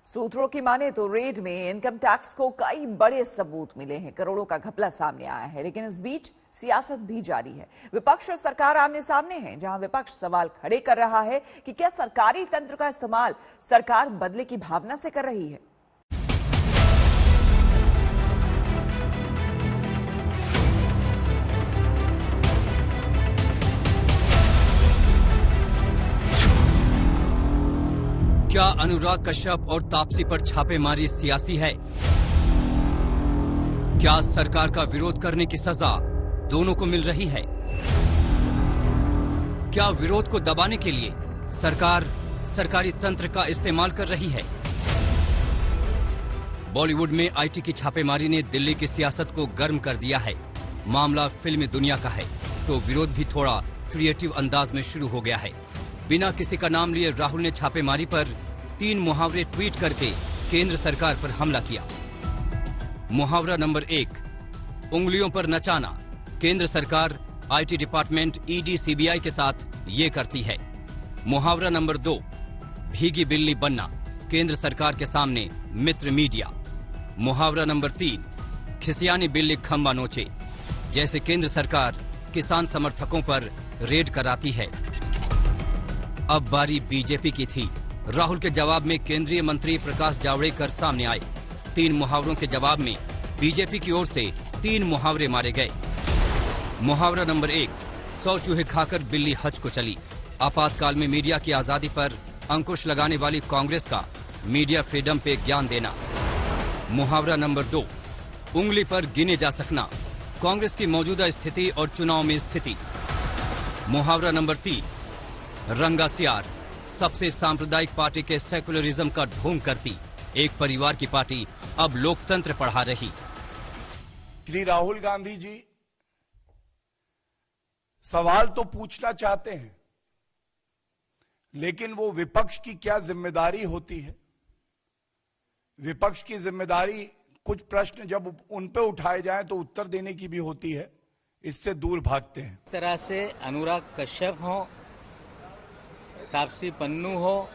सूत्रों की माने तो रेड में इनकम टैक्स को कई बड़े सबूत मिले हैं, करोड़ों का घपला सामने आया है। लेकिन इस बीच सियासत भी जारी है। विपक्ष और सरकार आमने सामने हैं, जहां विपक्ष सवाल खड़े कर रहा है कि क्या सरकारी तंत्र का इस्तेमाल सरकार बदले की भावना से कर रही है। क्या अनुराग कश्यप और तापसी पर छापेमारी सियासी है? क्या सरकार का विरोध करने की सजा दोनों को मिल रही है? क्या विरोध को दबाने के लिए सरकार सरकारी तंत्र का इस्तेमाल कर रही है? बॉलीवुड में आईटी की छापेमारी ने दिल्ली की सियासत को गर्म कर दिया है। मामला फिल्मी दुनिया का है तो विरोध भी थोड़ा क्रिएटिव अंदाज में शुरू हो गया है। बिना किसी का नाम लिए राहुल ने छापेमारी पर 3 मुहावरे ट्वीट करके केंद्र सरकार पर हमला किया। मुहावरा नंबर 1, उंगलियों पर नचाना। केंद्र सरकार आईटी डिपार्टमेंट ईडी सीबीआई के साथ ये करती है। मुहावरा नंबर 2, भीगी बिल्ली बनना। केंद्र सरकार के सामने मित्र मीडिया। मुहावरा नंबर 3, खिसियानी बिल्ली खंबा नोचे। जैसे केंद्र सरकार किसान समर्थकों पर रेड कराती है। अब बारी बीजेपी की थी। राहुल के जवाब में केंद्रीय मंत्री प्रकाश जावड़ेकर सामने आए। 3 मुहावरों के जवाब में बीजेपी की ओर से 3 मुहावरे मारे गए। मुहावरा नंबर 1, 100 चूहे खाकर बिल्ली हज को चली। आपातकाल में मीडिया की आजादी पर अंकुश लगाने वाली कांग्रेस का मीडिया फ्रीडम पे ज्ञान देना। मुहावरा नंबर 2, उंगली पर गिने जा सकना। कांग्रेस की मौजूदा स्थिति और चुनाव में स्थिति। मुहावरा नंबर 3, रंगा सियार। सबसे सांप्रदायिक पार्टी के सेकुलरिज्म का ढोंग करती एक परिवार की पार्टी अब लोकतंत्र पढ़ा रही। श्री राहुल गांधी जी सवाल तो पूछना चाहते हैं, लेकिन वो विपक्ष की क्या जिम्मेदारी होती है? विपक्ष की जिम्मेदारी कुछ प्रश्न जब उन पे उठाए जाएं तो उत्तर देने की भी होती है, इससे दूर भागते हैं। इस तरह से अनुराग कश्यप हो, तापसी पन्नू हो,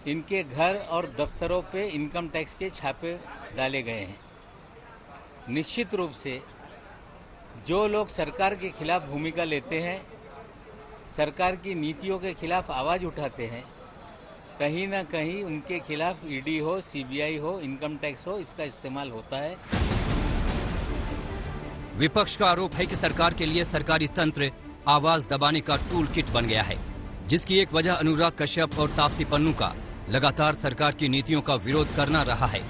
इनके घर और दफ्तरों पे इनकम टैक्स के छापे डाले गए हैं। निश्चित रूप से जो लोग सरकार के खिलाफ भूमिका लेते हैं, सरकार की नीतियों के खिलाफ आवाज उठाते हैं, कहीं ना कहीं उनके खिलाफ ईडी हो, सीबीआई हो, इनकम टैक्स हो, इसका इस्तेमाल होता है। विपक्ष का आरोप है कि सरकार के लिए सरकारी तंत्र आवाज दबाने का टूल किट बन गया है, जिसकी एक वजह अनुराग कश्यप और तापसी पन्नू का लगातार सरकार की नीतियों का विरोध करना रहा है।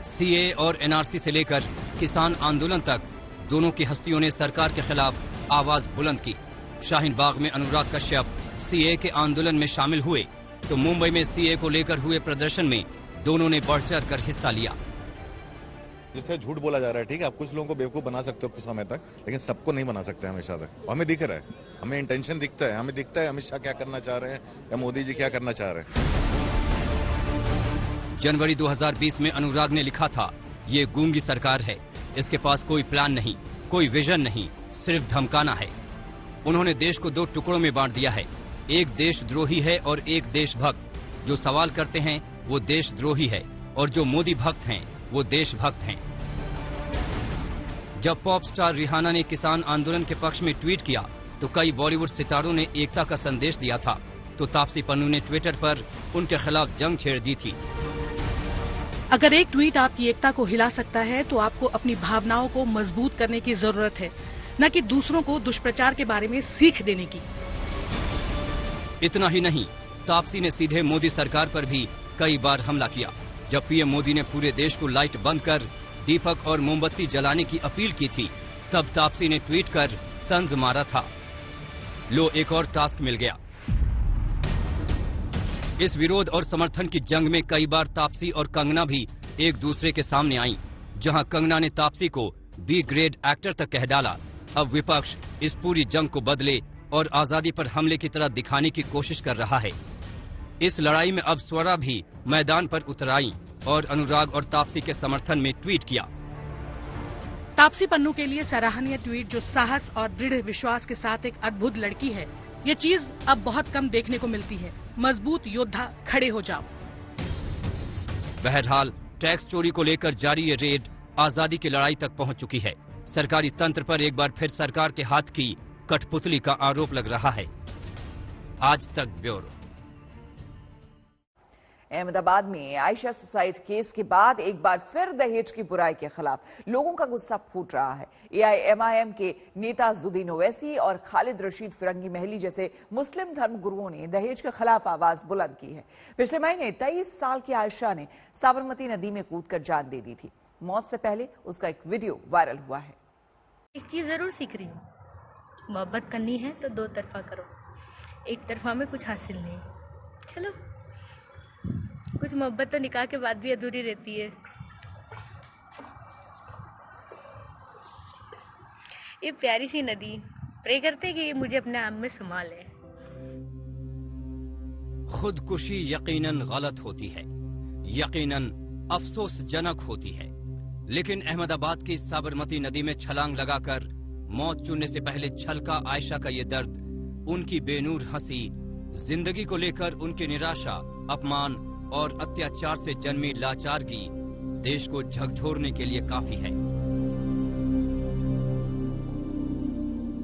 सीए और एनआरसी से लेकर किसान आंदोलन तक दोनों की हस्तियों ने सरकार के खिलाफ आवाज बुलंद की। शाहीन बाग में अनुराग कश्यप सीए के आंदोलन में शामिल हुए तो मुंबई में सीए को लेकर हुए प्रदर्शन में दोनों ने बढ़ चढ़ कर हिस्सा लिया। जिससे झूठ बोला जा रहा है, ठीक है, आप कुछ लोगों को बेवकूफ बना सकते हो कुछ समय तक, लेकिन सबको नहीं बना सकते हमेशा तक। हमें दिख रहा है, हमें इंटेंशन दिखता है, हमें दिखता है अमित शाह क्या करना चाह रहे हैं या मोदी जी क्या करना चाह रहे हैं। जनवरी 2020 में अनुराग ने लिखा था, ये गूंगी सरकार है, इसके पास कोई प्लान नहीं, कोई विजन नहीं, सिर्फ धमकाना है। उन्होंने देश को 2 टुकड़ों में बांट दिया है, एक देशद्रोही है और एक देशभक्त। जो सवाल करते हैं वो देशद्रोही है और जो मोदी भक्त हैं वो देशभक्त हैं। जब पॉप स्टार रिहाना ने किसान आंदोलन के पक्ष में ट्वीट किया तो कई बॉलीवुड सितारों ने एकता का संदेश दिया था, तो तापसी पन्नू ने ट्विटर पर उनके खिलाफ जंग छेड़ दी थी। अगर एक ट्वीट आपकी एकता को हिला सकता है तो आपको अपनी भावनाओं को मजबूत करने की जरूरत है, न कि दूसरों को दुष्प्रचार के बारे में सीख देने की। इतना ही नहीं, तापसी ने सीधे मोदी सरकार पर भी कई बार हमला किया। जब पीएम मोदी ने पूरे देश को लाइट बंद कर दीपक और मोमबत्ती जलाने की अपील की थी, तब तापसी ने ट्वीट कर तंज मारा था। लो, एक और टास्क मिल गया। इस विरोध और समर्थन की जंग में कई बार तापसी और कंगना भी एक दूसरे के सामने आईं, जहां कंगना ने तापसी को बी ग्रेड एक्टर तक कह डाला। अब विपक्ष इस पूरी जंग को बदले और आजादी पर हमले की तरह दिखाने की कोशिश कर रहा है। इस लड़ाई में अब स्वरा भी मैदान पर उतर आई और अनुराग और तापसी के समर्थन में ट्वीट किया। तापसी पन्नू के लिए सराहनीय ट्वीट, जो साहस और दृढ़ विश्वास के साथ एक अद्भुत लड़की है। ये चीज अब बहुत कम देखने को मिलती है। मजबूत योद्धा, खड़े हो जाओ। बहरहाल टैक्स चोरी को लेकर जारी ये रेड आजादी की लड़ाई तक पहुंच चुकी है। सरकारी तंत्र पर एक बार फिर सरकार के हाथ की कठपुतली का आरोप लग रहा है। आज तक ब्यूरो। अहमदाबाद में आयशा सुसाइड केस के बाद एक बार फिर दहेज की बुराई के खिलाफ लोगों का गुस्सा फूट रहा है। AIMIM के नेता अज़ुद्दीन ओवैसी और खालिद रशीद फिरंगी महली जैसे मुस्लिम धर्मगुरुओं ने दहेज के खिलाफ आवाज बुलंद की है। पिछले महीने 23 साल की आयशा ने साबरमती नदी में कूदकर जान दे दी थी। मौत से पहले उसका एक वीडियो वायरल हुआ है। एक चीज़ ज़रूर सीख रही हूँ, मोहब्बत करनी है तो दो तरफा करो, एक तरफा में कुछ हासिल नहीं। चलो, कुछ मोहब्बत तो निकाह के बाद भी अधूरी रहती है। ये प्यारी सी नदी, प्रे करते कि ये मुझे अपने आप में समा ले। खुदकुशी यकीनन गलत होती है, यकीनन अफसोसजनक होती है, लेकिन अहमदाबाद की साबरमती नदी में छलांग लगाकर मौत चुनने से पहले छलका आयशा का ये दर्द, उनकी बेनूर हंसी, जिंदगी को लेकर उनकी निराशा, अपमान और अत्याचार से जन्मी लाचारगी देश को झकझोरने के लिए काफी है।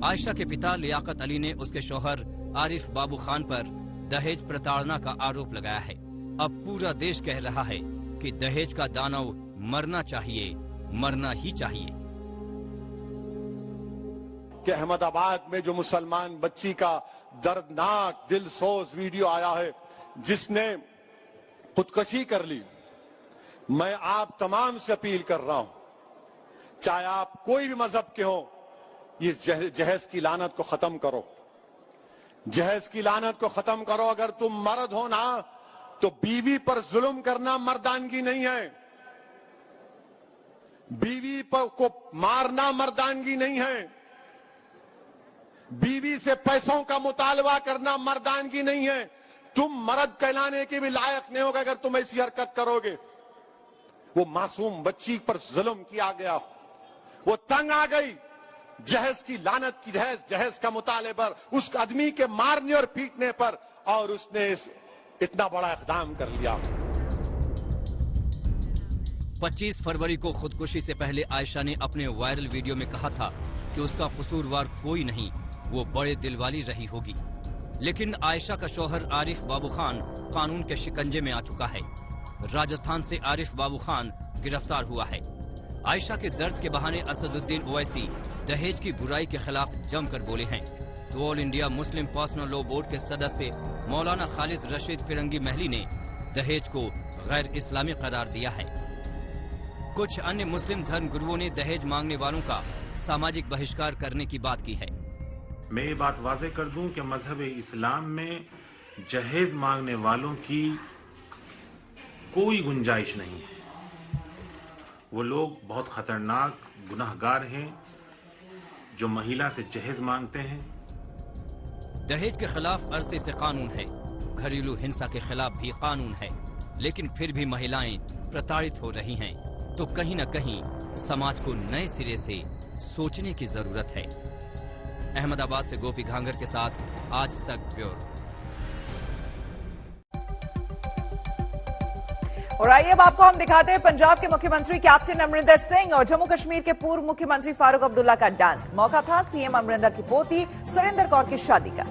आयशा के पिता लियाकत अली ने उसके शौहर आरिफ बाबू खान पर दहेज प्रताड़ना का आरोप लगाया है। अब पूरा देश कह रहा है कि दहेज का दानव मरना चाहिए, मरना ही चाहिए। कि अहमदाबाद में जो मुसलमान बच्ची का दर्दनाक दिलसोज वीडियो आया है जिसने खुदकशी कर ली, मैं आप तमाम से अपील कर रहा हूं, चाहे आप कोई भी मजहब के हो, ये जहेज की लानत को खत्म करो, जहेज की लानत को खत्म करो। अगर तुम मर्द हो ना, तो बीवी पर जुल्म करना मर्दानगी नहीं है, बीवी को मारना मर्दानगी नहीं है, बीवी से पैसों का मुतालबा करना मर्दानगी नहीं है। तुम मर्द कहलाने के भी लायक नहीं होगा अगर तुम ऐसी हरकत करोगे। वो मासूम बच्ची पर जुल्म किया गया, वो तंग आ गई जहेज की लानत की, जहेज का मुताले पर, उस आदमी के मारने और पीटने पर, और उसने इतना बड़ा इक़दाम कर लिया। 25 फरवरी को खुदकुशी से पहले आयशा ने अपने वायरल वीडियो में कहा था कि उसका कसूरवार कोई नहीं, वो बड़े दिल वाली रही होगी। लेकिन आयशा का शौहर आरिफ बाबू खान कानून के शिकंजे में आ चुका है। राजस्थान से आरिफ बाबू खान गिरफ्तार हुआ है। आयशा के दर्द के बहाने असदुद्दीन ओवैसी दहेज की बुराई के खिलाफ जमकर बोले हैं, तो all India Muslim personal law board के सदस्य मौलाना खालिद रशीद फिरंगी महली ने दहेज को गैर इस्लामी करार दिया है। कुछ अन्य मुस्लिम धर्म गुरुओं ने दहेज मांगने वालों का सामाजिक बहिष्कार करने की बात की है। मैं ये बात वाज़ेह कर दूं कि मजहब इस्लाम में जहेज मांगने वालों की कोई गुंजाइश नहीं है। वो लोग बहुत खतरनाक गुनाहगार हैं जो महिला से जहेज मांगते हैं। दहेज के खिलाफ अरसे से कानून है, घरेलू हिंसा के खिलाफ भी कानून है, लेकिन फिर भी महिलाएं प्रताड़ित हो रही हैं। तो कहीं न कहीं समाज को नए सिरे से सोचने की जरूरत है। अहमदाबाद से गोपी घांगर के साथ आज तक ब्यूरो। और आइए अब आपको हम दिखाते हैं पंजाब के मुख्यमंत्री कैप्टन अमरिंदर सिंह और जम्मू कश्मीर के पूर्व मुख्यमंत्री फारूक अब्दुल्ला का डांस। मौका था सीएम अमरिंदर की पोती सुरेंद्र कौर की शादी का।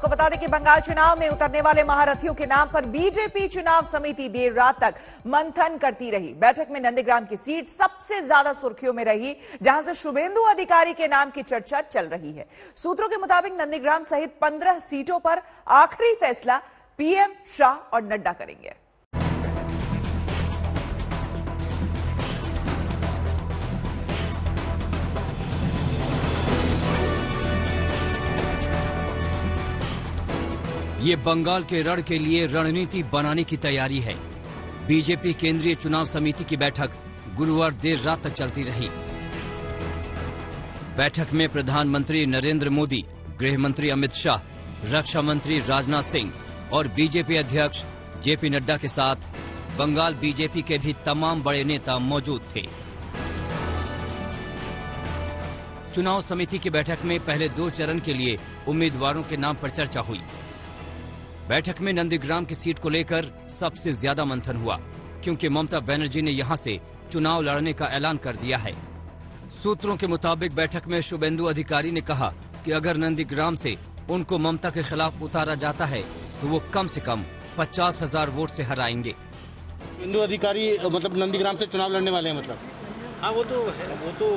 आपको बता दें कि बंगाल चुनाव में उतरने वाले महारथियों के नाम पर बीजेपी चुनाव समिति देर रात तक मंथन करती रही। बैठक में नंदीग्राम की सीट सबसे ज्यादा सुर्खियों में रही, जहां से शुभेंदु अधिकारी के नाम की चर्चा चल रही है। सूत्रों के मुताबिक नंदीग्राम सहित 15 सीटों पर आखिरी फैसला पीएम शाह और नड्डा करेंगे। ये बंगाल के रण के लिए रणनीति बनाने की तैयारी है। बीजेपी केंद्रीय चुनाव समिति की बैठक गुरुवार देर रात तक चलती रही। बैठक में प्रधानमंत्री नरेंद्र मोदी, गृह मंत्री अमित शाह, रक्षा मंत्री राजनाथ सिंह और बीजेपी अध्यक्ष जेपी नड्डा के साथ बंगाल बीजेपी के भी तमाम बड़े नेता मौजूद थे। चुनाव समिति की बैठक में पहले 2 चरण के लिए उम्मीदवारों के नाम पर चर्चा हुई। बैठक में नंदीग्राम की सीट को लेकर सबसे ज्यादा मंथन हुआ, क्योंकि ममता बनर्जी ने यहां से चुनाव लड़ने का ऐलान कर दिया है। सूत्रों के मुताबिक बैठक में शुभेंदु अधिकारी ने कहा कि अगर नंदीग्राम से उनको ममता के खिलाफ उतारा जाता है तो वो कम से कम 50,000 वोट से हराएंगे। शुभेंदु अधिकारी मतलब नंदीग्राम से चुनाव लड़ने वाले हैं मतलब? हाँ, वो तो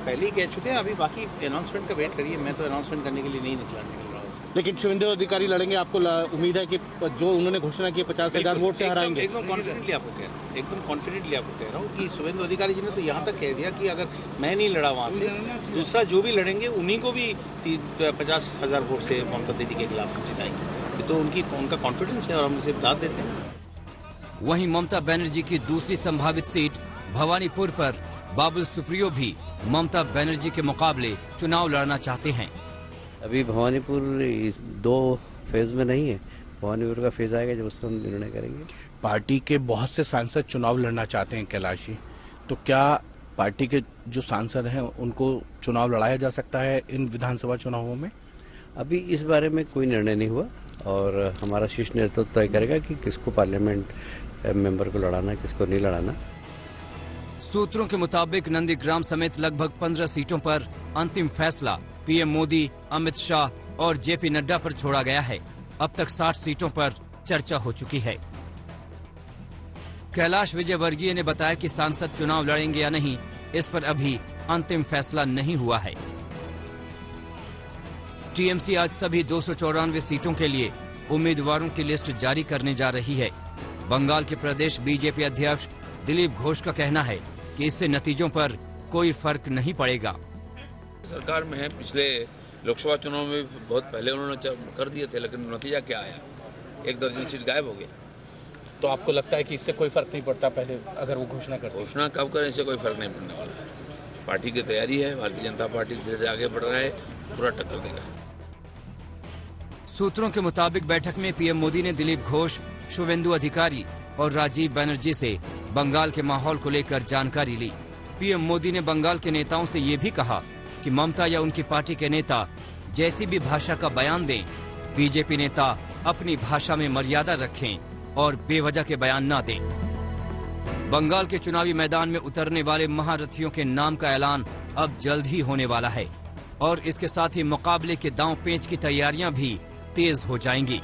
पहले ही कह चुके हैं। अभी बाकी अनाउंसमेंट का वेट करिए। मैं तो अनाउंसमेंट करने के लिए नहीं निकल रहा हूँ। लेकिन शुभेंदु अधिकारी लड़ेंगे, आपको उम्मीद है कि जो उन्होंने घोषणा की 50,000 वोट से हराएंगे? एकदम कॉन्फिडेंटली आपको कह रहा हूँ कि शुभेंदु अधिकारी जी ने तो यहाँ तक कह दिया कि अगर मैं नहीं लड़ा वहाँ से, दूसरा जो भी लड़ेंगे उन्हीं को भी 50,000 वोट से ममता दीदी के खिलाफ जिताएंगे। तो उनका कॉन्फिडेंस है और हम इसे दाद देते हैं। वहीं ममता बनर्जी की दूसरी संभावित सीट भवानीपुर पर बाबुल सुप्रियो भी ममता बनर्जी के मुकाबले चुनाव लड़ना चाहते हैं। अभी भवानीपुर 2 फेज में नहीं है। भवानीपुर का फेज आएगा जब उसको हम निर्णय करेंगे। पार्टी के बहुत से सांसद चुनाव लड़ना चाहते हैं कैलाश जी, तो क्या पार्टी के जो सांसद हैं उनको चुनाव लड़ाया जा सकता है इन विधानसभा चुनावों में? अभी इस बारे में कोई निर्णय नहीं हुआ और हमारा शीर्ष नेतृत्व तय करेगा कि किसको पार्लियामेंट मेंबर को लड़ाना, किसको नहीं लड़ाना। सूत्रों के मुताबिक नंदीग्राम समेत लगभग 15 सीटों पर अंतिम फैसला पीएम मोदी, अमित शाह और जेपी नड्डा पर छोड़ा गया है। अब तक 60 सीटों पर चर्चा हो चुकी है। कैलाश विजयवर्गीय ने बताया कि सांसद चुनाव लड़ेंगे या नहीं, इस पर अभी अंतिम फैसला नहीं हुआ है। टीएमसी आज सभी 294 सीटों के लिए उम्मीदवारों की लिस्ट जारी करने जा रही है। बंगाल के प्रदेश बीजेपी अध्यक्ष दिलीप घोष का कहना है कि इससे नतीजों पर कोई फर्क नहीं पड़ेगा। सरकार में है, पिछले लोकसभा चुनाव में बहुत पहले उन्होंने कर दिए थे, लेकिन नतीजा क्या आया? 1 दर्जन सीट गायब हो गया। तो आपको लगता है कि इससे कोई फर्क नहीं पड़ता? पहले अगर वो घोषणा कब करें, इससे कोई फर्क नहीं पड़ने वाला है। पार्टी की तैयारी है, भारतीय जनता पार्टी धीरे आगे बढ़ रहा है, पूरा टक्कर देगा। सूत्रों के मुताबिक बैठक में पीएम मोदी ने दिलीप घोष, शुभेंदु अधिकारी और राजीव बनर्जी से बंगाल के माहौल को लेकर जानकारी ली। पीएम मोदी ने बंगाल के नेताओं से ये भी कहा कि ममता या उनकी पार्टी के नेता जैसी भी भाषा का बयान दें, बीजेपी नेता अपनी भाषा में मर्यादा रखें और बेवजह के बयान न दें। बंगाल के चुनावी मैदान में उतरने वाले महारथियों के नाम का ऐलान अब जल्द ही होने वाला है और इसके साथ ही मुकाबले के दांव पेंच की तैयारियां भी तेज हो जाएंगी।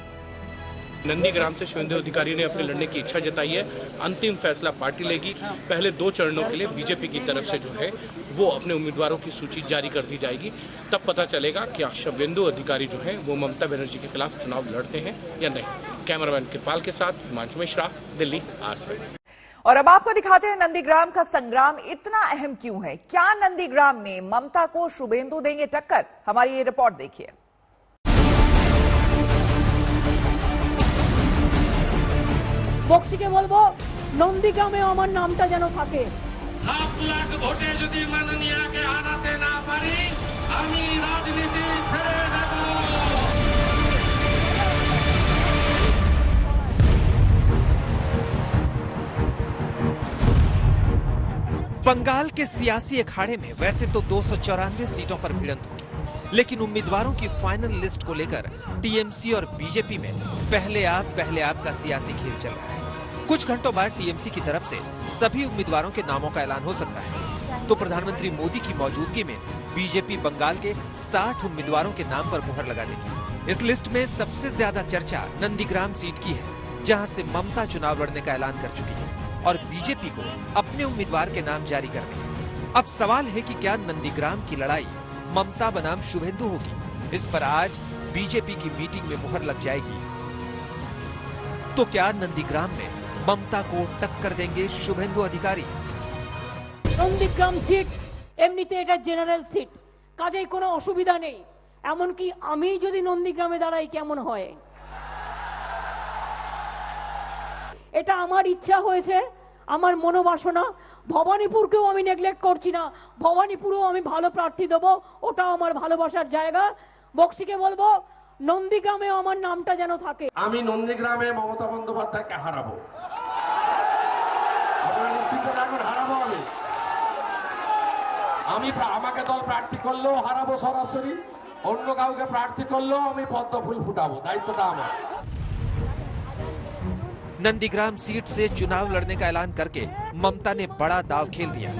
नंदीग्राम से शुभेंदु अधिकारी ने अपने लड़ने की इच्छा जताई है। अंतिम फैसला पार्टी लेगी। पहले 2 चरणों के लिए बीजेपी की तरफ से जो है वो अपने उम्मीदवारों की सूची जारी कर दी जाएगी। तब पता चलेगा कि शुभेंदु अधिकारी जो है वो ममता बनर्जी के खिलाफ चुनाव लड़ते हैं या नहीं। कैमरामैन कृपाल के साथ हिमांशु मिश्रा, दिल्ली, आज तक। और अब आपको दिखाते हैं नंदीग्राम का संग्राम इतना अहम क्यों है। क्या नंदीग्राम में ममता को शुभेंदु देंगे टक्कर? हमारी ये रिपोर्ट देखिए। বক্সিকে বলবো নন্দীগ্রামে আমার নামটা যেন থাকে। 7 লাখ ভোটে যদি মাননীয়াকে হারাতে না পারি আমি রাজনীতি ছেড়ে দেব। बंगाल के सियासी अखाड़े में वैसे तो 294 सीटों पर भिड़ंत होगी, लेकिन उम्मीदवारों की फाइनल लिस्ट को लेकर टीएमसी और बीजेपी में पहले आप का सियासी खेल चल रहा है। कुछ घंटों बाद टीएमसी की तरफ से सभी उम्मीदवारों के नामों का ऐलान हो सकता है, तो प्रधानमंत्री मोदी की मौजूदगी में बीजेपी बंगाल के 60 उम्मीदवारों के नाम पर मुहर लगा देगी। इस लिस्ट में सबसे ज्यादा चर्चा नंदीग्राम सीट की है, जहां से ममता चुनाव लड़ने का ऐलान कर चुकी है और बीजेपी को अपने उम्मीदवार के नाम जारी करने हैं। अब सवाल है कि क्या नंदीग्राम की लड़ाई ममता बनाम शुभेंदु होगी? इस पर आज बीजेपी की मीटिंग में मुहर लग जाएगी। तो क्या नंदीग्राम में ममता को टक्कर देंगे शुभेंदु अधिकारी? नंदीग्राम सीट एमनिते এটা জেনারেল সিট, কাজেই কোনো অসুবিধা নেই। এমনকি আমি যদি নন্দীগ্রামে দাঁড়াই কেমন হয়, এটা আমার ইচ্ছা হয়েছে, আমার মনোবাসনা। ভবানীপুরকেও আমি নেগলেক্ট করছি না, ভবানীপুরেও আমি ভালো প্রার্থী দেব, ওটাও আমার ভালোবাসার জায়গা। বক্সিকে বলবো নন্দীগ্রামে আমার নামটা যেন থাকে। আমি নন্দীগ্রামে মমতা বন্দ্যোপাধ্যায়কে হারাবো, আপনারা নিশ্চিত থাকুন, হারাবো আমি আমাকে দল প্রার্থী করলেও হারাবো সরাসরি, অন্য কাউকে প্রার্থী করলেও আমি পদ্ম ফুল ফুটাবো, দায়িত্বটা আমার। नंदीग्राम सीट से चुनाव लड़ने का ऐलान करके ममता ने बड़ा दाव खेल दिया।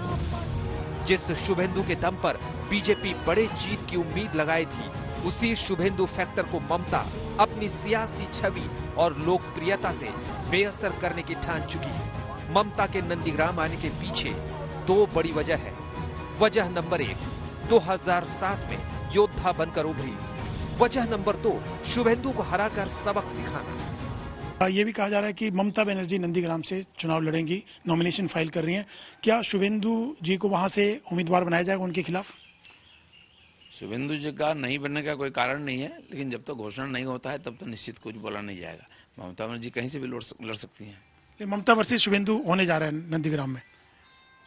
जिस शुभेंदु के दम पर बीजेपी बड़े जीत की उम्मीद लगाई थी, उसी शुभेंदु फैक्टर को ममता अपनी सियासी छवि और लोकप्रियता से बेअसर करने की ठान चुकी है। ममता के नंदीग्राम आने के पीछे दो बड़ी वजह है। वजह नंबर 1, 2007 में योद्धा बनकर उभरी। वजह नंबर 2, शुभेंदु को हराकर सबक सिखाना। ये भी कहा जा रहा है कि ममता बनर्जी नंदीग्राम से चुनाव लड़ेंगी, नॉमिनेशन फाइल कर रही हैं। क्या शुभेंदु जी को वहां से उम्मीदवार बनाया जाएगा उनके खिलाफ? शुभेंदु जी का नहीं बनने का कोई कारण नहीं है, लेकिन जब तक घोषणा नहीं होता है तब तो निश्चित कुछ बोला नहीं जाएगा। ममता बनर्जी कहीं से भी लड़ सकती हैं। ममता वर्सेस शुभेंदु होने जा रहा है नंदीग्राम में,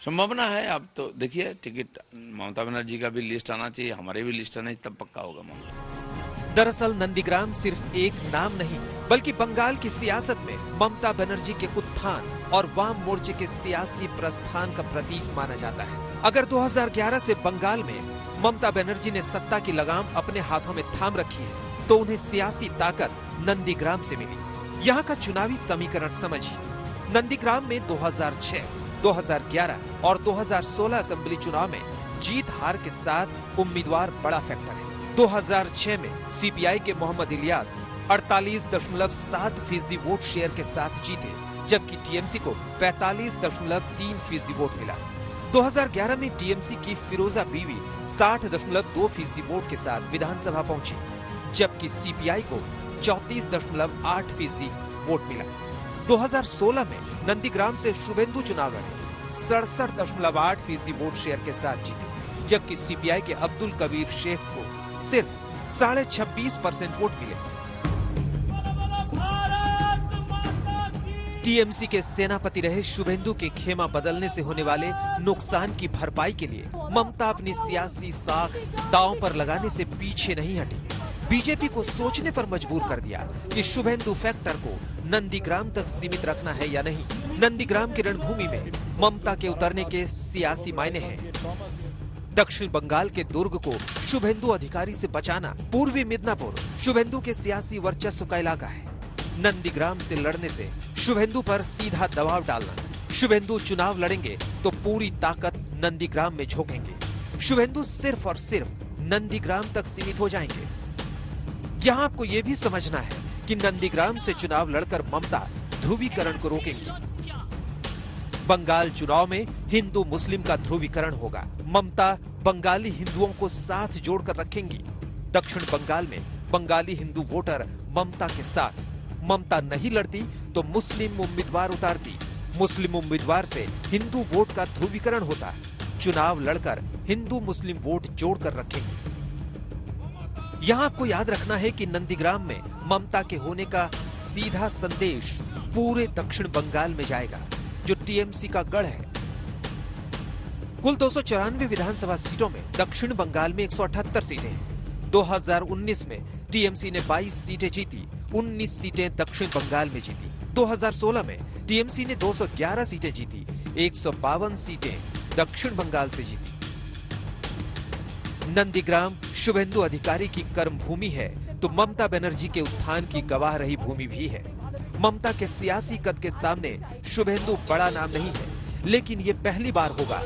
संभावना है। अब तो देखिए, टिकट ममता बनर्जी का भी लिस्ट आना चाहिए, हमारे भी लिस्ट आना चाहिए, तब पक्का होगा मामला। दरअसल नंदीग्राम सिर्फ एक नाम नहीं, बल्कि बंगाल की सियासत में ममता बनर्जी के उत्थान और वाम मोर्चे के सियासी प्रस्थान का प्रतीक माना जाता है। अगर 2011 से बंगाल में ममता बनर्जी ने सत्ता की लगाम अपने हाथों में थाम रखी है, तो उन्हें सियासी ताकत नंदीग्राम से मिली। यहाँ का चुनावी समीकरण समझिए। नंदीग्राम में 2006, 2011 और 2016 असेंबली चुनाव में जीत हार के साथ उम्मीदवार बड़ा फैक्टर है। 2006 में सीपीआई के मोहम्मद इलियास 48.7% वोट शेयर के साथ जीते, जबकि टीएमसी को 45.3% वोट मिला। 2011 में टीएमसी की फिरोजा बीवी 60.2% वोट के साथ विधानसभा पहुंची, जबकि सीपीआई को 34.8% वोट मिला। 2016 में नंदीग्राम से शुभेंदु चुनाव लड़े, 67.8% वोट शेयर के साथ जीते, जबकि सीपीआई के अब्दुल कबीर शेख को सिर्फ 26.5% वोट मिले। टीएमसी के सेनापति रहे शुभेंदु के खेमा बदलने से होने वाले नुकसान की भरपाई के लिए ममता अपनी सियासी साख दांव पर लगाने से पीछे नहीं हटी। बीजेपी को सोचने पर मजबूर कर दिया कि शुभेंदु फैक्टर को नंदीग्राम तक सीमित रखना है या नहीं। नंदीग्राम की रणभूमि में ममता के उतरने के सियासी मायने हैं। दक्षिण बंगाल के दुर्ग को शुभेंदु अधिकारी से बचाना पूर्वी मिदनापुर शुभेंदु के सियासी वर्चस्व का इलाका है। नंदीग्राम से लड़ने से शुभेंदु पर सीधा दबाव डालना। शुभेंदु चुनाव लड़ेंगे तो पूरी ताकत नंदीग्राम में झोंकेंगे। शुभेंदु सिर्फ और सिर्फ नंदीग्राम तक सीमित हो जाएंगे। यहाँ आपको ये भी समझना है कि नंदीग्राम से चुनाव लड़कर ममता ध्रुवीकरण को रोकेंगी। बंगाल चुनाव में हिंदू मुस्लिम का ध्रुवीकरण होगा। ममता बंगाली हिंदुओं को साथ जोड़कर रखेंगी। दक्षिण बंगाल में बंगाली हिंदू वोटर ममता के साथ। ममता नहीं लड़ती तो मुस्लिम उम्मीदवार उतारती। मुस्लिम उम्मीदवार से हिंदू वोट का ध्रुवीकरण होता। चुनाव लड़कर हिंदू मुस्लिम वोट जोड़कर रखेंगे। यहाँ आपको याद रखना है कि नंदीग्राम में ममता के होने का सीधा संदेश पूरे दक्षिण बंगाल में जाएगा, जो टीएमसी का गढ़ है। कुल 294 विधानसभा सीटों में दक्षिण बंगाल में 178 सीटें हैं। 2019 में टीएमसी ने 22 सीटें जीती, 19 सीटें दक्षिण बंगाल में जीती। 2016 में टीएमसी ने 211 सीटें जीती, 152 सीटें दक्षिण बंगाल से जीती। नंदीग्राम शुभेंदु अधिकारी की कर्म भूमि है तो ममता बनर्जी के उत्थान की गवाह रही भूमि भी है। ममता के सियासी कद के सामने शुभेंदु बड़ा नाम नहीं है, लेकिन ये पहली बार होगा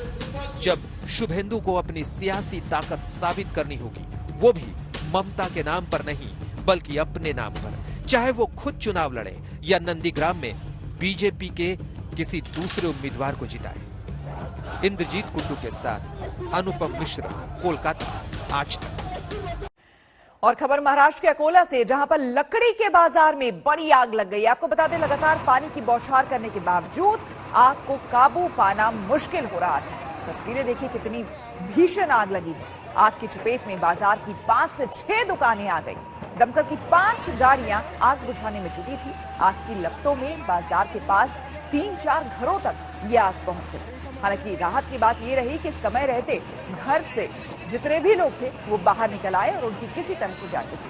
जब शुभेंदु को अपनी सियासी ताकत साबित करनी होगी, वो भी ममता के नाम पर नहीं बल्कि अपने नाम पर, चाहे वो खुद चुनाव लड़े या नंदीग्राम में बीजेपी के किसी दूसरे उम्मीदवार को जिताए। इंद्रजीत कुंडू के साथ अनुपम मिश्र, कोलकाता, आज तक। और खबर महाराष्ट्र के अकोला से, जहां पर लकड़ी के बाजार में बड़ी आग लग गई। आपको बता दें, लगातार पानी की बौछार करने के बावजूद आग को काबू पाना मुश्किल हो रहा था। तस्वीरें देखिए, कितनी भीषण आग लगी है। आग की चपेट में बाजार की 5 से 6 दुकानें आ गई। दमकल की 5 गाड़ियां आग बुझाने में जुटी थी। आग की लपटों में बाजार के पास 3-4 घरों तक ये आग पहुंच गई। हालांकि राहत की बात ये रही कि समय रहते घर से जितने भी लोग थे वो बाहर निकल आए और उनकी किसी तरह से जान बची।